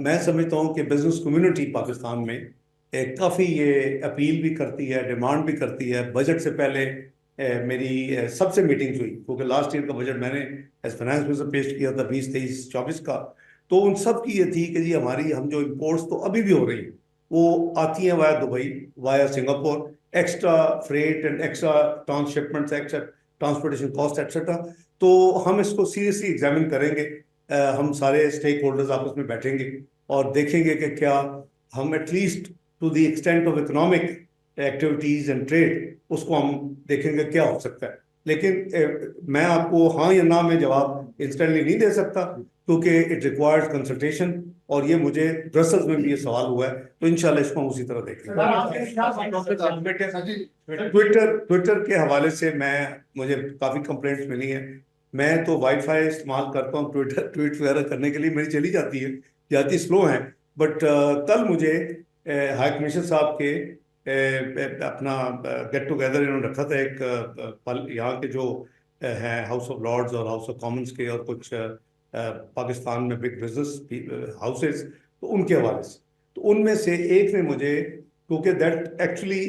मैं समझता हूँ कि बिजनेस कम्युनिटी पाकिस्तान में काफ़ी ये अपील भी करती है, डिमांड भी करती है। बजट से पहले मेरी सबसे मीटिंग्स हुई, क्योंकि लास्ट ईयर का बजट मैंने एज फाइनेंस मिनिस्टर पेश किया था 2023-24 का। तो उन सब की ये थी कि जी हमारी हम जो इम्पोर्ट्स तो अभी भी हो रही हैं वो आती हैं via Dubai, via Singapore, extra freight and extra transshipments, extra transportation cost etcetera. तो हम इसको सीरियसली एग्जामिन करेंगे। हम सारे स्टेक होल्डर्स आपस में बैठेंगे और देखेंगे कि क्या हम at least to the extent of economic activities and trade उसको हम देखेंगे क्या हो सकता है। लेकिन मैं आपको हाँ या ना में जवाब इंस्टेंटली नहीं दे सकता, क्योंकि इट रिक्वायर्स कंसल्टेशन, और ये मुझे ब्रसल्स में भी ये सवाल हुआ है, तो इंशाल्लाह इसको हम उसी तरह देखेंगे। ट्विटर के हवाले से मुझे काफ़ी कंप्लेंट्स मिली हैं। मैं तो वाईफाई इस्तेमाल करता हूँ ट्विटर ट्वीट वगैरह करने के लिए, मेरी चली जाती स्लो है। बट कल मुझे हाई कमिश्नर साहब के अपना गेट टुगेदर इन्होंने रखा था, एक यहाँ के जो हैं हाउस ऑफ लॉर्ड्स और हाउस ऑफ कॉमन्स के और कुछ पाकिस्तान में बिग बिजनेस हाउसेस, तो उनके हवाले से। तो उनमें से एक ने मुझे, क्योंकि that actually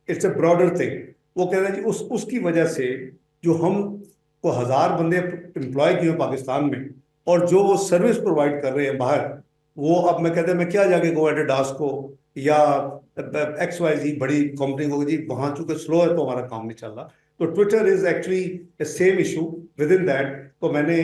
it's a broader thing, वो कह रहे हैं जी उसकी वजह से जो हम को 1000 बंदे एम्प्लॉय किए पाकिस्तान में और जो वो सर्विस प्रोवाइड कर रहे हैं बाहर, वो अब मैं कहते हैं मैं क्या जाके गो एडिडास को या XYZ बड़ी कंपनी को जी वहां चूंकि स्लो है तो हमारा काम नहीं चल रहा। तो Twitter is actually same issue with in that. तो मैंने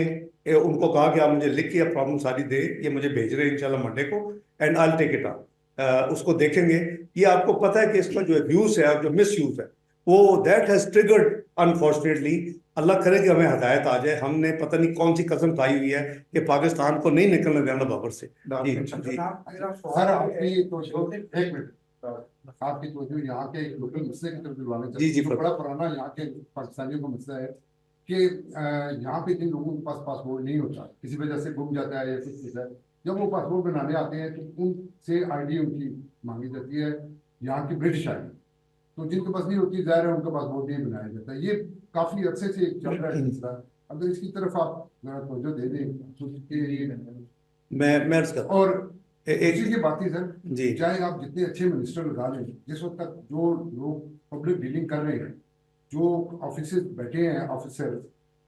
उनको कहा कि आप मुझे लिख के प्रॉब्लम सारी दे, ये मुझे भेज रहे हैं इंशाल्लाह मंडे को, and I take it up. उसको देखेंगे। ये आपको पता है कि इसका जो अब्यूज है और जो मिस यूज है वो दैट हैज ट्रिगर्ड अनफॉर्चुनेटली। अल्लाह करे कि हमें हदायत आ जाए। हमने पता नहीं कौन सी कसम खाई हुई है कि पाकिस्तान को नहीं निकलने देना बाबर से। जी जी आपकी तो यहाँ के लोकल मसले की तरफ दिलवाना जी चाहिए। जी जो बड़ा पुराना यहाँ के पाकिस्तानियों का मसला है कि यहाँ पे जिन लोगों के पास पासपोर्ट नहीं होता, किसी वजह से गुम जाता है या कुछ चीज़ है, जब वो पासपोर्ट बनाने आते हैं तो उनसे ID उनकी मांगी जाती है, यहाँ की ब्रिटिश ID। तो जिनके पास नहीं होती ज़ाहिर है उनका पासपोर्ट नहीं बनाया जाता। ये काफ़ी अरसे से चल रहा है सिलसिला। अगर इसकी तरफ आप जरा तवज्जो दे दें तो मैं और एक चीज़ ये बात है सर जी, चाहे आप जितने अच्छे मिनिस्टर लगा लें, जिस वक्त तक जो लोग पब्लिक डीलिंग कर रहे हैं, जो ऑफिस बैठे हैं ऑफिसर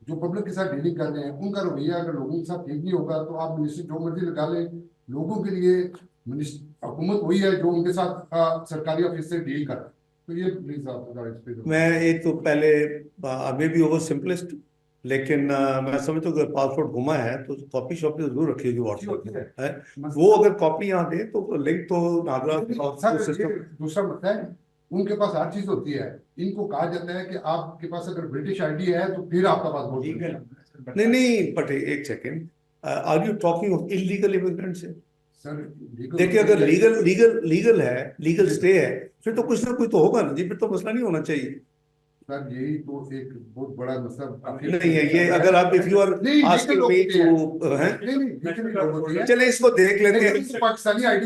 जो पब्लिक के साथ डीलिंग कर रहे हैं, उनका रवैया अगर लोगों के साथ ठीक नहीं होगा तो आप मिनिस्टर जो मर्जी लगा लें, लोगों के लिए हुकूमत वही है जो उनके साथ सरकारी ऑफिस से डील कर रहा है। तो ये प्लीज आप मैं एक तो पहले अभी भी ओवर सिंपलिस्ट, लेकिन मैं समझता हूँ अगर पासपोर्ट घुमा है तो कॉपी शॉपी जरूर रखिएगी व्हाट्सएप है। वो अगर कॉपी यहाँ दे तो लिंक तो नागरा दूसरा मसला है, उनके पास हर चीज होती है। इनको कहा जाता है कि आपके पास अगर ब्रिटिश ID है तो फिर आपका पासपोर्ट। नहीं बट एक second, are you talking of illegal immigrant से? सर देखिए अगर लीगल है, लीगल स्टे है, फिर तो कुछ ना कुछ तो होगा ना जी, फिर तो मसला नहीं होना चाहिए। सर यही तो एक बहुत बड़ा मसला नहीं है ये। अगर आप if you are asking me to हैं, चले इसको देख लेते हैं। पाकिस्तानी ID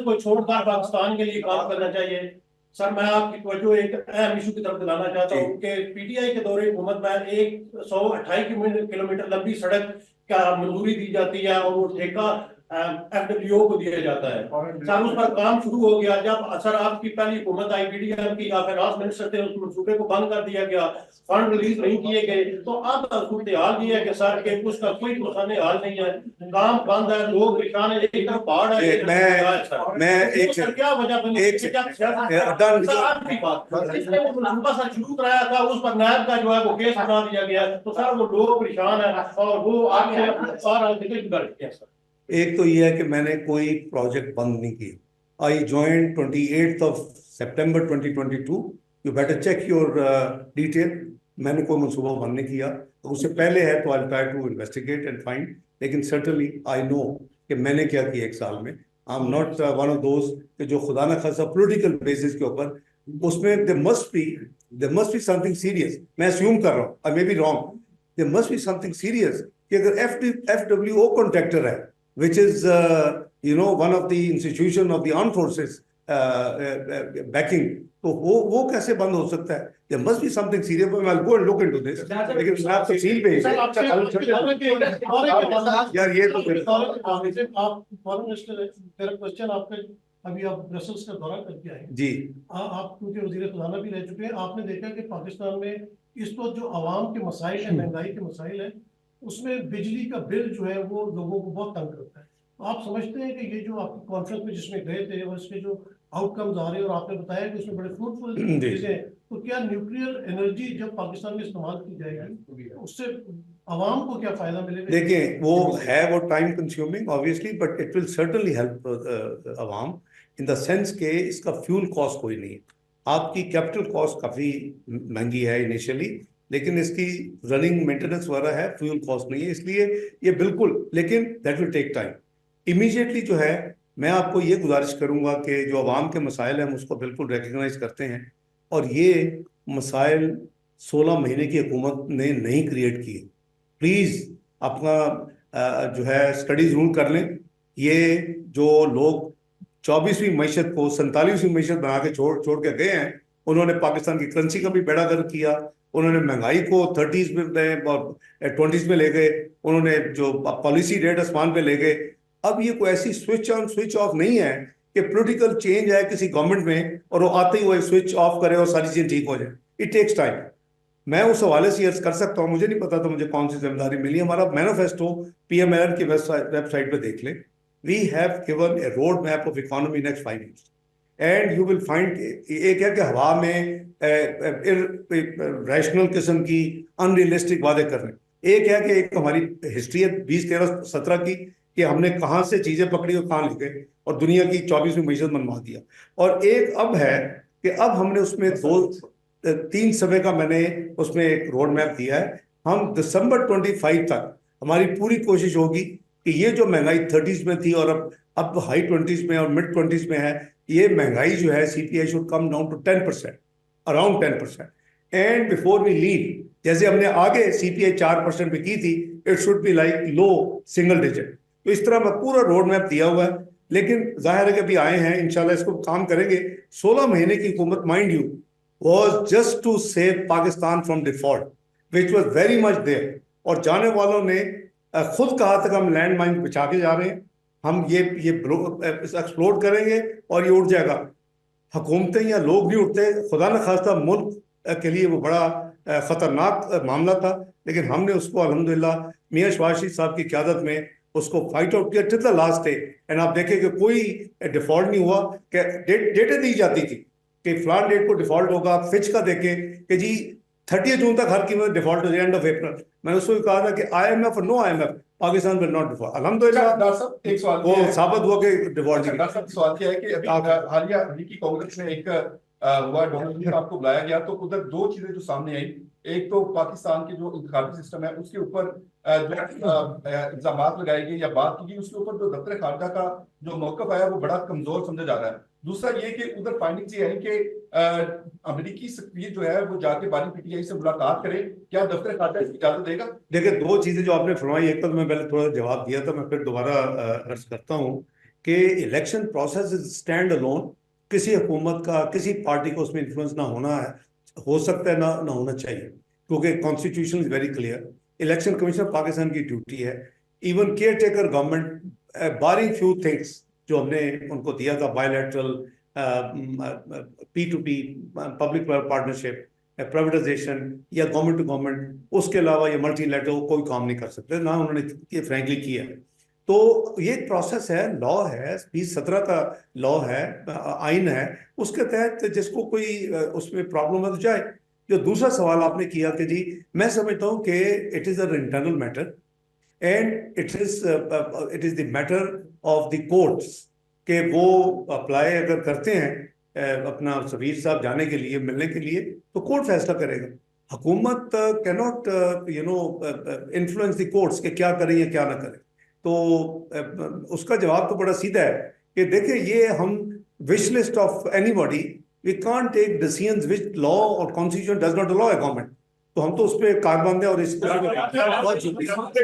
को छोड़कर पाकिस्तान के लिए काम करना चाहिए। सर मैं आपकी तवज्जो एक अहम इशू की तरफ दिलाना चाहता हूँ कि PTI के दौरे हुकूमत में 128 किलोमीटर लंबी सड़क का मंजूरी दी जाती है और वो ठेका FWO को दिया जाता है। सर उस पर काम शुरू हो गया। जब सर आपकी पहली हुकूमत आई PDM की, आप फाइनेंस मिनिस्टर थे, उस मंसूबे को बंद कर दिया गया, फंड रिलीज नहीं किए गए। तो अब सूरत हाल ये है कि सर के उसका कोई मुसाने हाल नहीं है, काम बंद है, लोग परेशान है, एक तरफ पहाड़ है। मैं एक क्या वजह बनी इसने वो मंसूबा सर शुरू कराया था, उस पर नायब का जो है वो केस बना दिया गया। तो सर वो लोग परेशान है और वो आपसे सारा जिक्र कर दिया। सर एक तो ये है कि मैंने कोई प्रोजेक्ट बंद नहीं किया। आई ज्वाइन 28 सितंबर 2022। You better check your detail. मैंने कोई मंसूबा बंद नहीं किया। तो उससे पहले है तो I try to investigate and find, लेकिन सर्टनली आई नो कि मैंने क्या किया 1 साल में। I am not one of those कि जो खुदा न खासा पोलिटिकल बेसिस के ऊपर, उसमें there must be something serious. मैं अस्यूम कर रहा हूँ, I may be wrong, there must be something serious कि अगर FWO कॉन्ट्रैक्टर है, which is one of the institution of the armed forces, banking, तो वो कैसे बंद हो सकता है? There must be something serious. I'll go and look into this. लेकिन मैं आप तफसील पे सर, आपसे यार ये तो आप फॉरेन मिनिस्टर, मेरा क्वेश्चन आपके, अभी आप ब्रसल्स का दौरा करके आए जी आप क्योंकि वजीर खजाना भी रह चुके हैं, आपने देखा कि पाकिस्तान में इस वक्त जो आवाम के मसाइल है, महंगाई के मसाइल है, उसमें बिजली का बिल जो है वो लोगों को बहुत तंग करता है। तो आप समझते हैं कि ये जो आपकी कॉन्फ्रेंस में जिसमें गए थे और इसके जो आउटकम्स आ रहे हैं, और आपने बताया कि उसमें बड़े फ्रूटफुल चीजें हैं, तो क्या न्यूक्लियर एनर्जी जब पाकिस्तान में इस्तेमाल की जाएगी उससे आवाम को क्या फायदा मिलेगा? देखिए वो time consuming obviously, but it will certainly help Awam in the sense के इसका फ्यूल कॉस्ट कोई नहीं है। आपकी कैपिटल कॉस्ट काफ़ी महंगी है इनिशियली, लेकिन इसकी रनिंग मेंटेनेंस वगैरह है, फ्यूल कॉस्ट नहीं है, इसलिए ये बिल्कुल, लेकिन that will take time. Immediately जो है मैं आपको ये गुजारिश करूंगा कि जो आवाम के मसाइल हैं हम उसको बिल्कुल रिकग्नाइज करते हैं, और ये मसाइल 16 महीने की हुकूमत ने नहीं क्रिएट किए। प्लीज़ अपना जो है स्टडी जरूर कर लें। ये जो लोग 24वीं मईशत को 47वीं मईशत बना के छोड़ के गए हैं, उन्होंने पाकिस्तान की करेंसी का भी बेड़ा गर्क किया, उन्होंने महंगाई को 30s में और 20s में ले गए, उन्होंने जो पॉलिसी रेट आसमान पे ले गए। अब ये कोई ऐसी स्विच ऑन स्विच ऑफ नहीं है कि पॉलिटिकल चेंज है किसी गवर्नमेंट में और वो आते ही वो स्विच ऑफ करे और सारी चीजें ठीक हो जाए। It takes time. मैं उस हवाले से अर्ज कर सकता हूँ, मुझे नहीं पता था मुझे कौन सी जिम्मेदारी मिली। हमारा मैनिफेस्टो PMLN की वेबसाइट पे देख लें। We have given a road map of economy next 5 years and you will find, एक है कि हवा में रैशनल किस्म की अनरियलिस्टिक वादे कर रहे हैं, एक है कि एक हमारी हिस्ट्री है 20, 13, 17 की कि हमने कहाँ से चीजें पकड़ी और कहाँ ले गए और दुनिया की 24वीं मईशत मनवा दिया, और एक अब है कि अब हमने उसमें 2-3 समय का मैंने उसमें एक रोड मैप दिया है। हम दिसंबर 25 तक हमारी पूरी कोशिश होगी कि ये जो महंगाई 30s में थी और अब हाई 20s में और मिड 20s में है, ये महंगाई जो है CPI should come down to 10%, around 10%, and before we leave, जैसे हमने आगे CPI 4% पे की थी, it should be like low single digit. तो इस तरह मैं पूरा रोड मैप दिया हुआ है, लेकिन जाहिर है कि अभी आए हैं, इंशाल्लाह इसको काम करेंगे। 16 महीने की हुकूमत, mind you, was just to save Pakistan from default, which was very much there, और जाने वालों ने खुद कहा था कि हम लैंड माइन बिछा के जा रहे हैं, हम ये एक्सप्लोर करेंगे और ये उठ जाएगा। हुकूमतें या लोग नहीं उठते, खुदा न खास्ता मुल्क के लिए वो बड़ा खतरनाक मामला था, लेकिन हमने उसको अल्हम्दुलिल्लाह मियां शहबाज शरीफ साहब की क़यादत में उसको फाइट आउट किया till the last day. And आप देखें कि कोई डिफॉल्ट नहीं हुआ, कि डेटें दी जाती थी कि फलान डेट को डिफॉल्ट होगा। फिच का देखें कि जी 30 जून तक हर कीमत डिफॉल्ट हो जाए, एंड ऑफ अप्रैल। मैंने उसको कहा था कि IMF और no IMF, Pakistan will not default. अल्हम्दुलिल्लाह डॉक्टर साहब एक सवाल वो साबित हुआ कि डिफॉल्ट नहीं। डॉक्टर साहब सवाल क्या है कि अभी हालिया अमरीकी कांग्रेस में एक हुआ, डोनाल्ड ट्रंप आपको बुलाया गया, तो उधर दो चीजें जो सामने आई, एक तो पाकिस्तान के जो इंतखाबी सिस्टम है उसके ऊपर जो इल्जाम लगाए गए या बात की गई, उसके ऊपर जो दफ्तर खारजा का जो मौकफ आया वो बड़ा कमजोर समझा जा रहा है। दूसरा ये कि उधर फाइंडिंग्स ये आई कि अमेरिकी सफीर जो है वो जाके बानी PTI से मुलाकात करे, क्या दफ्तर खारजा इसकी इजाजत देगा? देखिए, दो चीजें जो आपने फरमाई, एक तो मैं पहले थोड़ा जवाब दिया था, मैं फिर दोबारा अर्ज करता हूँ कि election process is stand alone. किसी हुकूमत का, किसी पार्टी को उसमें इन्फ्लुएंस ना होना है, हो सकता है ना होना चाहिए, क्योंकि constitution is very clear. Election commission Pakistan की ड्यूटी है। इवन केयर टेकर गवर्नमेंट बारिंग फ्यू थिंग्स जो हमने उनको दिया था, bilateral P2P public partnership, privatisation या गवर्नमेंट टू गवर्नमेंट, उसके अलावा ये मल्टीलैटरल कोई काम नहीं कर सकते, ना उन्होंने ये फ्रैंकली किया है। तो ये प्रोसेस है, लॉ है, 2017 का लॉ है, आइन है, उसके तहत जिसको कोई उसमें प्रॉब्लम है तो जाए। जो दूसरा सवाल आपने किया कि जी मैं समझता हूँ कि it is a internal matter and it is the matter of the courts कि वो अप्लाई अगर करते हैं अपना सफीर साहब जाने के लिए, मिलने के लिए, तो कोर्ट फैसला करेगा। हुकूमत can not influence the courts कि क्या करें या क्या ना करें। तो उसका जवाब तो बड़ा सीधा है कि देखिए, ये हम wish list of anybody, we can't take decisions which law और constitution does not allow a government. तो हम तो उस पर कारबंद है और इस